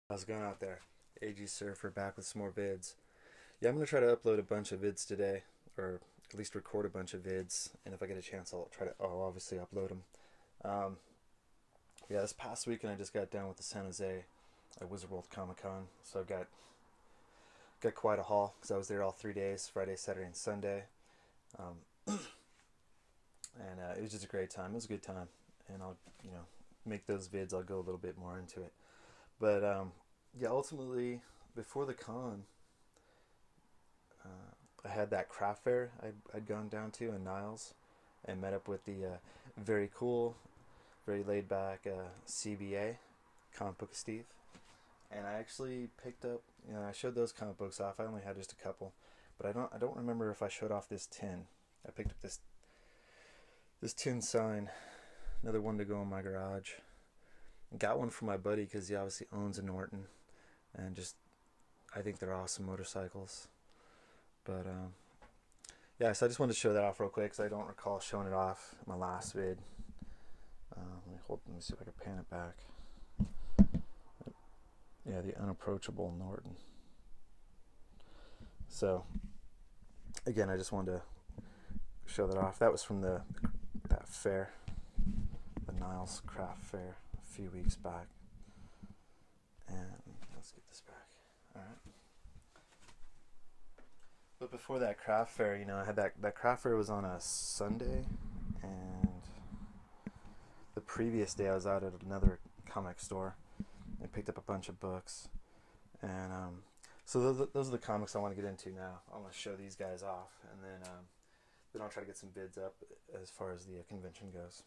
How's it going out there? AG Surfer back with some more vids. Yeah, I'm gonna try to upload a bunch of vids today, or at least record a bunch of vids. And if I get a chance, I'll obviously upload them. Um, yeah, this past weekend I just got done with the San Jose at Wizard World Comic Con, so I've got quite a haul because I was there all 3 days, Friday, Saturday, and Sunday. Um, and it was just a great time. It was a good time, and I'll make those vids. I'll go a little bit more into it, but yeah, ultimately before the con, I had that craft fair I'd gone down to in Niles, and met up with the very cool, very laid back CBA, Comic Book of Steve, and I actually picked up. I showed those comic books off. I only had just a couple, but I don't remember if I showed off this tin. I picked up this tin sign, another one to go in my garage. Got one for my buddy because he obviously owns a Norton, and just I think they're awesome motorcycles. But yeah, so I just wanted to show that off real quick because I don't recall showing it off in my last vid. Let me see if I can pan it back. Yeah, the unapproachable Norton. So again, I just wanted to show that off. That was from that fair, the Niles Craft Fair, a few weeks back. And let's get this back. All right. But before that craft fair, I had that craft fair was on a Sunday, and the previous day I was out at another comic store and picked up a bunch of books. And so those are the comics I want to get into now. I want to show these guys off, and then I'll try to get some bids up as far as the convention goes.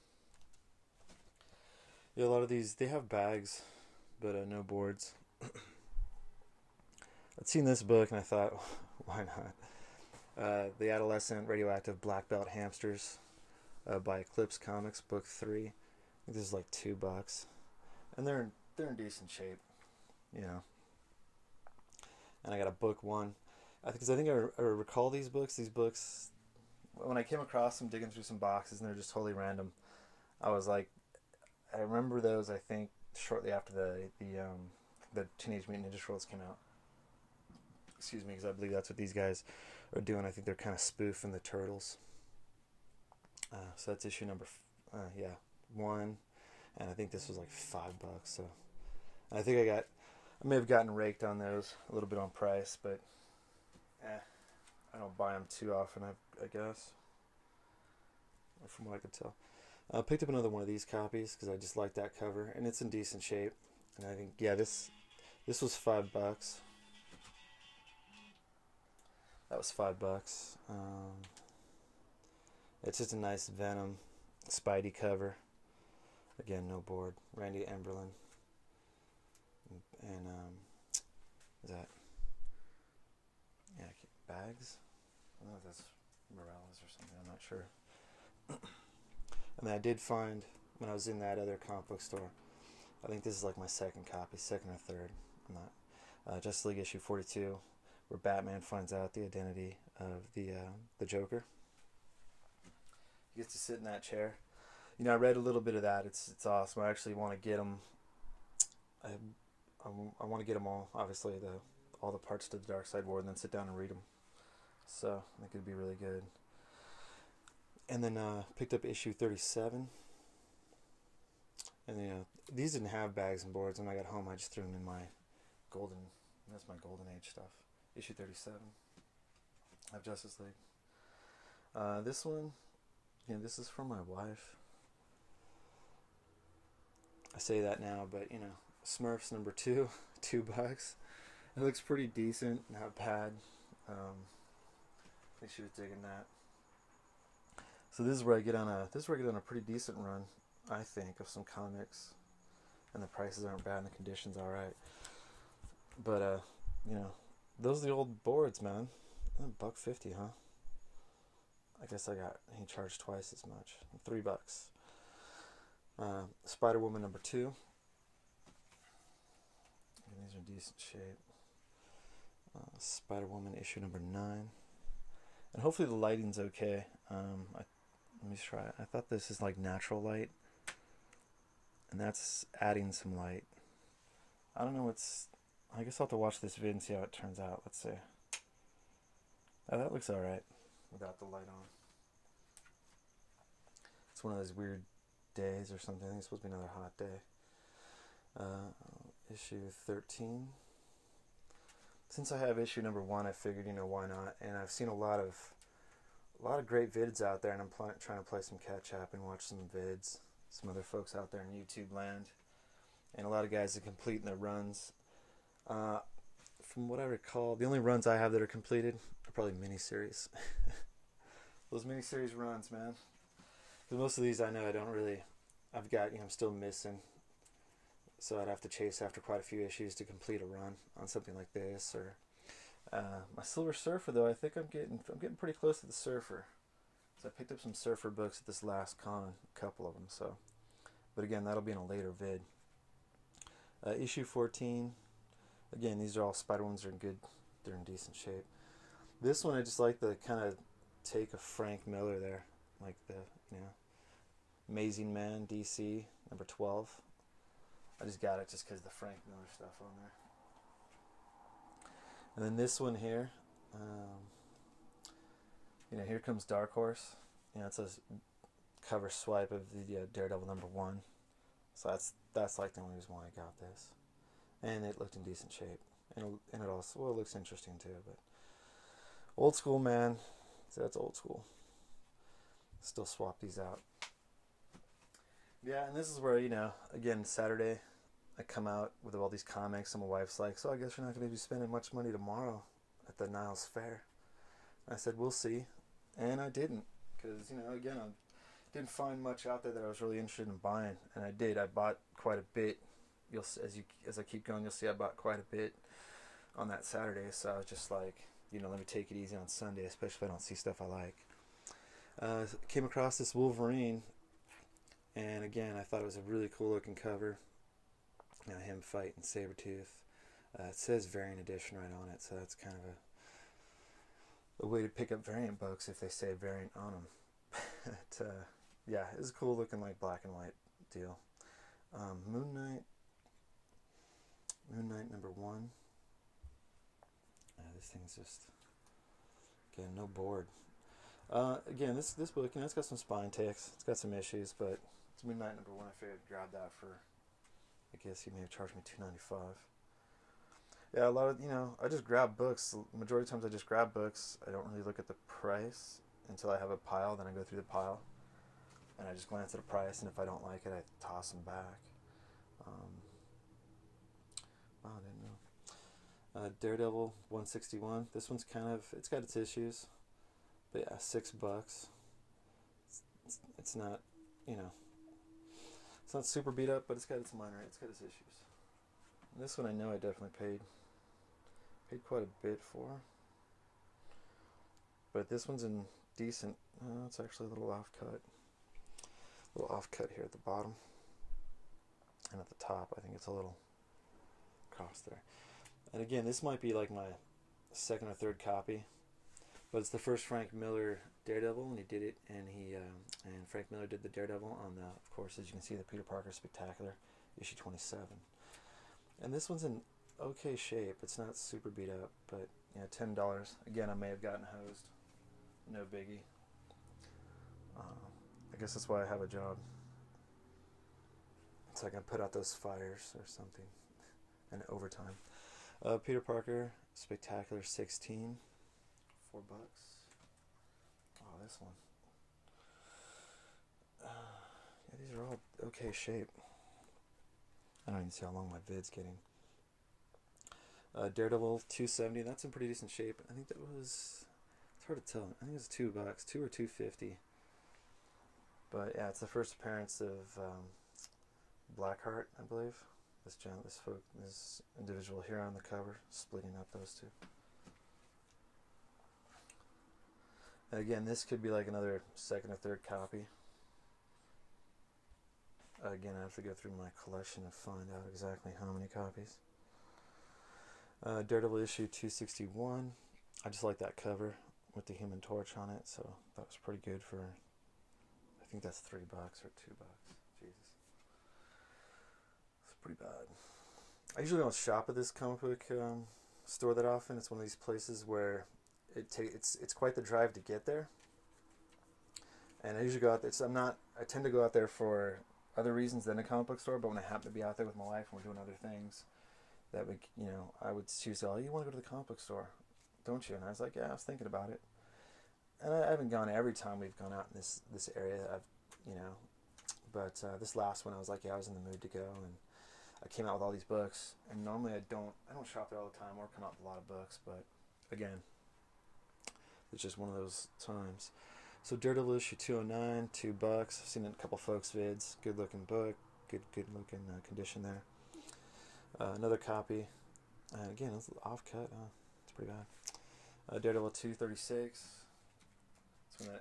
Yeah, a lot of these, they have bags, but no boards. I'd seen this book and I thought, why not? The Adolescent Radioactive Black Belt Hamsters by Eclipse Comics, Book 3. I think this is like $2, and they're in decent shape, you know. And I got a Book 1. I think I recall these books. These books, when I came across them, digging through some boxes, and they're just totally random. I was like, I remember those. I think shortly after the Teenage Mutant Ninja Turtles came out. Excuse me, because I believe that's what these guys are doing. I think they're kind of spoofing the Turtles. So that's issue number, yeah, 1, and I think this was like $5. So I think I may have gotten raked on those a little bit on price, but I don't buy them too often. I guess, from what I could tell. I picked up another one of these copies because I just like that cover, and it's in decent shape. And I think, yeah, this was $5. That was $5. It's just a nice Venom Spidey cover. Again, no board. Randy Emberlin. And is that, yeah, bags? I don't know if that's Morales or something. I'm not sure. And then I did find, when I was in that other comic book store, I think this is like my second copy, second or third. I'm not. Justice League issue 42, where Batman finds out the identity of the Joker. He gets to sit in that chair. I read a little bit of that. It's awesome. I actually want to get them. I want to get them all. Obviously, all the parts to the Dark Side War, and then sit down and read them. So I think it'd be really good. And then picked up issue 37. And these didn't have bags and boards. When I got home, I just threw them in my golden. That's my golden age stuff. Issue 37 of Justice League. This one, this is from my wife. I say that now, but Smurfs number 2, $2. It looks pretty decent, not bad. I think she was digging that. So this is where I get on a pretty decent run, I think, of some comics, and the prices aren't bad and the conditions all right. But those are the old boards, man. $1.50, huh? I guess he charged twice as much, $3. Spider Woman number 2. And these are in decent shape. Spider Woman issue number 9. And hopefully the lighting's okay. Let me try. I thought this is like natural light, and that's adding some light. I don't know what's. I guess I'll have to watch this vid and see how it turns out. Let's see. Oh, that looks alright without the light on. It's one of those weird days or something. I think it's supposed to be another hot day. Issue 13. Since I have issue number 1, I figured, why not? And I've seen a lot of great vids out there, and I'm trying to play some catch up and watch some vids. Some other folks out there in YouTube land, and a lot of guys that completing their runs. From what I recall, the only runs I have that are completed are probably miniseries. Those miniseries runs, man. Because most of these I know I don't really. I've got, I'm still missing. So I'd have to chase after quite a few issues to complete a run on something like this. Or my Silver Surfer, though, I think I'm getting pretty close to the Surfer. So I picked up some Surfer books at this last con, a couple of them. So, but again, that'll be in a later vid. Issue 14. Again, these are all Spider ones. Are in good. They're in decent shape. This one I just like the kind of take of Frank Miller there, like the Amazing Man DC number 12. I just got it just because of the Frank Miller stuff on there. And then this one here, here comes Dark Horse. It's a cover swipe of the Daredevil number 1. So that's like the only reason why I got this. And it looked in decent shape. And it also, it looks interesting too. But old school, man. So that's old school. Still swap these out. Yeah, and this is where, again, Saturday, I come out with all these comics, and my wife's like, so I guess you're not going to be spending much money tomorrow at the Niles Fair. I said, we'll see. And I didn't. Because, again, I didn't find much out there that I was really interested in buying. And I did. I bought quite a bit. As I keep going, you'll see I bought quite a bit on that Saturday. So I was just like, let me take it easy on Sunday, especially if I don't see stuff I like. Came across this Wolverine. And again, I thought it was a really cool looking cover. Him fighting Sabretooth. It says variant edition right on it, so that's kind of a way to pick up variant books if they say variant on them. Yeah, it's a cool looking like black and white deal. Moon Knight number 1. This thing's just, again, no board. Again, this book, it's got some spine ticks, it's got some issues, but it's Moon Knight number 1. I figured I'd grab that for, I guess he may have charged me $2.95. Yeah, a lot of, I just grab books. The majority of times I just grab books. I don't really look at the price until I have a pile. Then I go through the pile, and I just glance at the price, and if I don't like it, I toss them back. I didn't know. Daredevil 161. This one's it's got its issues. But yeah, $6. It's not, it's not super beat up, but it's got its minor, it's got its issues. And this one I know I definitely paid quite a bit for. But this one's in decent, it's actually a little off cut here at the bottom. And at the top, I think it's a little cross there. And again, this might be like my second or third copy. But it's the first Frank Miller Daredevil, and he did it, and Frank Miller did the Daredevil on the, of course, as you can see, the Peter Parker Spectacular, issue 27. And this one's in okay shape. It's not super beat up, but $10. Again, I may have gotten hosed. No biggie. I guess that's why I have a job. So I can put out those fires or something, and overtime. Peter Parker Spectacular 16. $4. Oh, this one. Yeah, these are all okay shape. I don't even see how long my vid's getting. Daredevil 270. That's in pretty decent shape. I think that was. It's hard to tell. I think it's $2, $2 or $2.50. But yeah, it's the first appearance of Blackheart, I believe. This individual here on the cover, splitting up those two. Again, this could be like another second or third copy. Again, I have to go through my collection and find out exactly how many copies. Daredevil issue 261. I just like that cover with the Human Torch on it, so that was pretty good for, I think that's $3 or $2. Jesus. It's pretty bad. I usually don't shop at this comic book store that often. It's one of these places where it's quite the drive to get there, and I usually go out there. So I tend to go out there for other reasons than a comic book store. But when I happen to be out there with my wife and we're doing other things, that would I would choose. Oh, you want to go to the comic book store, don't you? And I was like, yeah, I was thinking about it. And I haven't gone every time we've gone out in this area. But this last one, I was like, yeah, I was in the mood to go, and I came out with all these books. And normally I don't shop there all the time or come out with a lot of books, but again, it's just one of those times. So Daredevil issue 209, $2. I've seen it in a couple folks' vids. Good looking book, good looking condition there. Another copy. Again, it's off cut. It's pretty bad. Daredevil 236.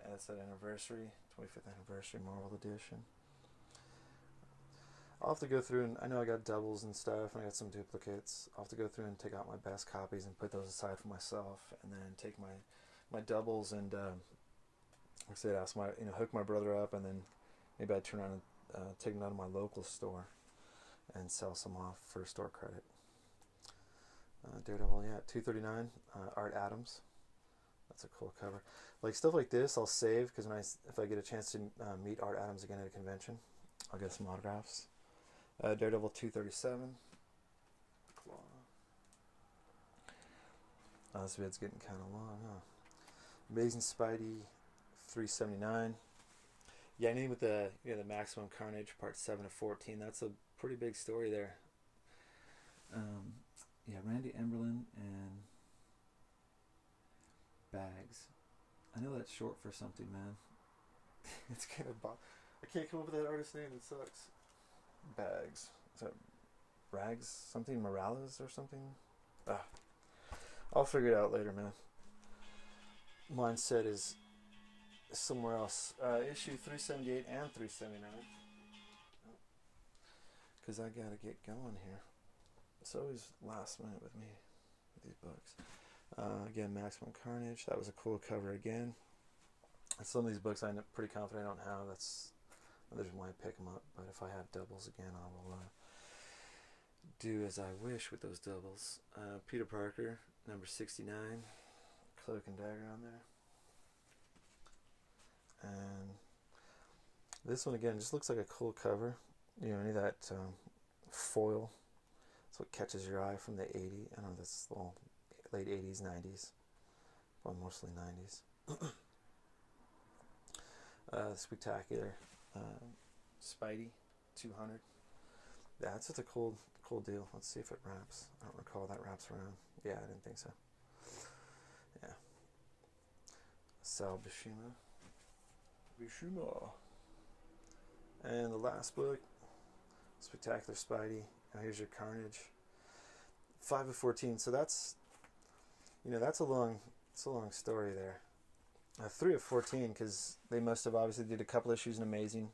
That's that anniversary, 25th anniversary Marvel edition. I'll have to go through, and I know I got doubles and stuff, and I got some duplicates. I'll have to go through and take out my best copies and put those aside for myself, and then take my doubles and like I said, hook my brother up, and then maybe I'd turn around and take them out of my local store and sell some off for store credit. Daredevil, yeah, 239. Art Adams. That's a cool cover. Like stuff like this, I'll save because if I get a chance to meet Art Adams again at a convention, I'll get some autographs. Daredevil 237. Claw. This vid's getting kind of long, huh? Amazing Spidey 379. Yeah, anything with the Maximum Carnage Part 7 of 14. That's a pretty big story there. Yeah, Randy Emberlin and Bags. I know that's short for something, man. It's kind of I can't come up with that artist's name. It sucks. Bags. Is that Rags? Something Morales or something? I'll figure it out later, man. Mindset is somewhere else. Issue 378 and 379. Because I gotta get going here. It's always last minute with me with these books. Again, Maximum Carnage. That was a cool cover again. And some of these books I'm pretty confident I don't have. That's another reason why I pick them up. But if I have doubles again, I will do as I wish with those doubles. Peter Parker, number 69. Cloak and Dagger on there. And this one again just looks like a cool cover. Any of that foil. That's what catches your eye from the 80s. I don't know, that's all late 80s, 90s. Well, mostly 90s. Spectacular Spidey 200. Yeah, that's just a cool deal. Let's see if it wraps. I don't recall that wraps around. Yeah, I didn't think so. Yeah. Sal Buscema. And the last book, Spectacular Spidey. Now here's your Carnage. 5 of 14. So that's that's a long story there. 3 of 14 because they must have obviously did a couple issues in Amazing.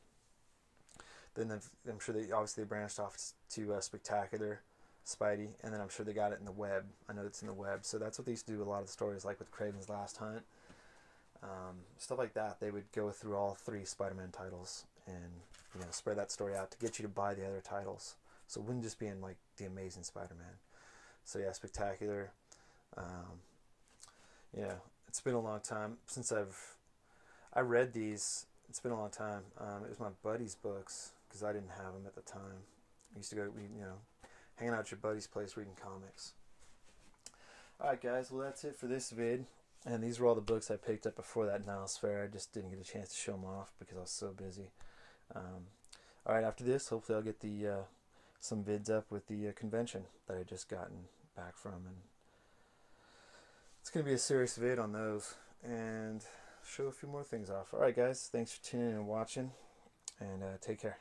Then I'm sure they branched off to Spectacular Spidey, and then I'm sure they got it in the web. I know it's in the web, so that's what they used to do. A lot of the stories, like with Kraven's Last Hunt, stuff like that. They would go through all 3 Spider-Man titles and spread that story out to get you to buy the other titles. So it wouldn't just be in like the Amazing Spider-Man. So yeah, Spectacular. It's been a long time since I read these. It's been a long time. It was my buddy's books because I didn't have them at the time. I used to go, hanging out at your buddy's place reading comics. Alright guys, well that's it for this vid. And these were all the books I picked up before that Niles fair. I just didn't get a chance to show them off because I was so busy. Alright, after this, hopefully I'll get the some vids up with the convention that I just gotten back from. And it's going to be a serious vid on those. And show a few more things off. Alright guys, thanks for tuning in and watching. And take care.